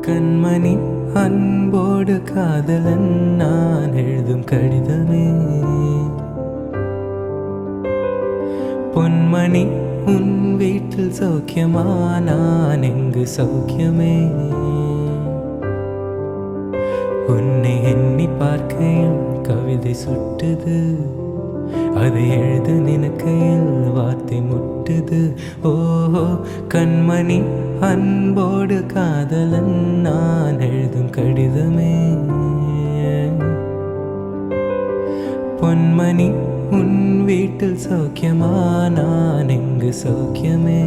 கண்மணி அன்போடு காதலன் நான் எழுதும் கடிதமே. பொன்மணி உன் வீட்டில் சௌக்கியமா, நான் எங்கு சௌக்கியமே. உன்னை எண்ணி பார்க்கையில் கவிதை சுட்டுது, அதை எழுத நினைக்கையில் வார்த்தை முட்டுது. ஓஹோ கண்மணி அன்போடு காதலன் நான் எழுதும் கடிதமே. பொன்மணி உன் வீட்டில் சௌக்கியமா, நான் எங்கு சௌக்கியமே.